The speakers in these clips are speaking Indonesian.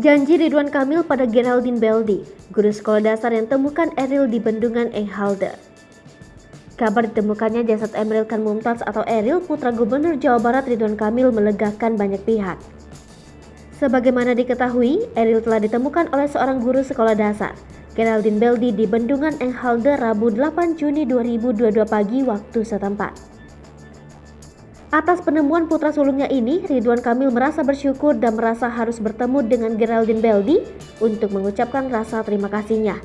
Janji Ridwan Kamil pada Geraldine Beldi, guru sekolah dasar yang temukan Eril di Bendungan Enghalde. Kabar ditemukannya jasad Emeril Khan Mumtaz atau Eril, putra Gubernur Jawa Barat Ridwan Kamil, melegakan banyak pihak. Sebagaimana diketahui, Eril telah ditemukan oleh seorang guru sekolah dasar, Geraldine Beldi, di Bendungan Enghalde Rabu 8 Juni 2022 pagi waktu setempat. Atas penemuan putra sulungnya ini, Ridwan Kamil merasa bersyukur dan merasa harus bertemu dengan Geraldine Beldi untuk mengucapkan rasa terima kasihnya.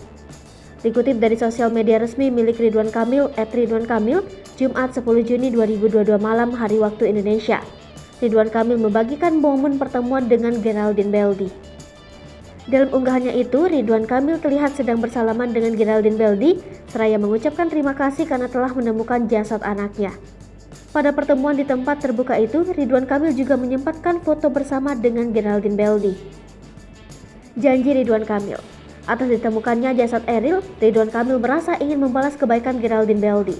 Dikutip dari sosial media resmi milik Ridwan Kamil, @ridwankamil, Jumat 10 Juni 2022 malam hari waktu Indonesia, Ridwan Kamil membagikan momen pertemuan dengan Geraldine Beldi. Dalam unggahannya itu, Ridwan Kamil terlihat sedang bersalaman dengan Geraldine Beldi, seraya mengucapkan terima kasih karena telah menemukan jasad anaknya. Pada pertemuan di tempat terbuka itu, Ridwan Kamil juga menyempatkan foto bersama dengan Geraldine Beldi. Janji Ridwan Kamil. Atas ditemukannya jasad Eril, Ridwan Kamil merasa ingin membalas kebaikan Geraldine Beldi.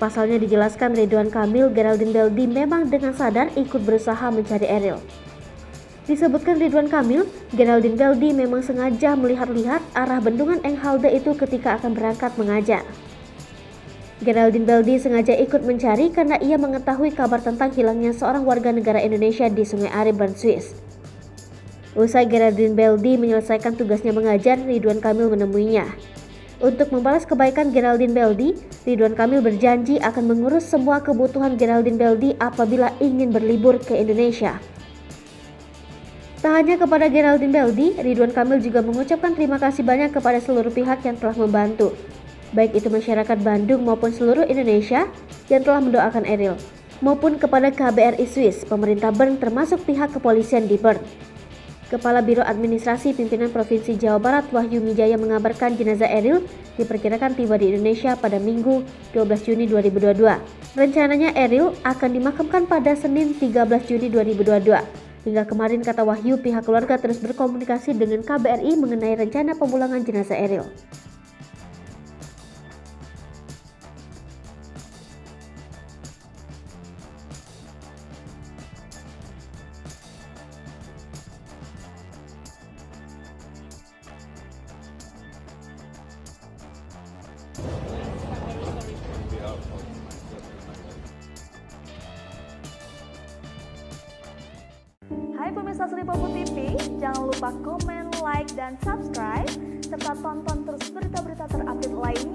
Pasalnya dijelaskan Ridwan Kamil, Geraldine Beldi memang dengan sadar ikut berusaha mencari Eril. Disebutkan Ridwan Kamil, Geraldine Beldi memang sengaja melihat-lihat arah Bendungan Enghalde itu ketika akan berangkat mengajar. Geraldine Beldi sengaja ikut mencari karena ia mengetahui kabar tentang hilangnya seorang warga negara Indonesia di Sungai Are, Bern, Swiss. Usai Geraldine Beldi menyelesaikan tugasnya mengajar, Ridwan Kamil menemuinya. Untuk membalas kebaikan Geraldine Beldi, Ridwan Kamil berjanji akan mengurus semua kebutuhan Geraldine Beldi apabila ingin berlibur ke Indonesia. Tak hanya kepada Geraldine Beldi, Ridwan Kamil juga mengucapkan terima kasih banyak kepada seluruh pihak yang telah membantu, baik itu masyarakat Bandung maupun seluruh Indonesia yang telah mendoakan Eril, maupun kepada KBRI Swiss, pemerintah Bern termasuk pihak kepolisian di Bern. Kepala Biro Administrasi Pimpinan Provinsi Jawa Barat Wahyu Mijaya mengabarkan jenazah Eril diperkirakan tiba di Indonesia pada Minggu 12 Juni 2022. Rencananya Eril akan dimakamkan pada Senin 13 Juni 2022. Hingga kemarin, kata Wahyu, pihak keluarga terus berkomunikasi dengan KBRI mengenai rencana pemulangan jenazah Eril. Hai pemirsa Sri Popo TV, jangan lupa komen, like, dan subscribe, serta tonton terus berita-berita terupdate lainnya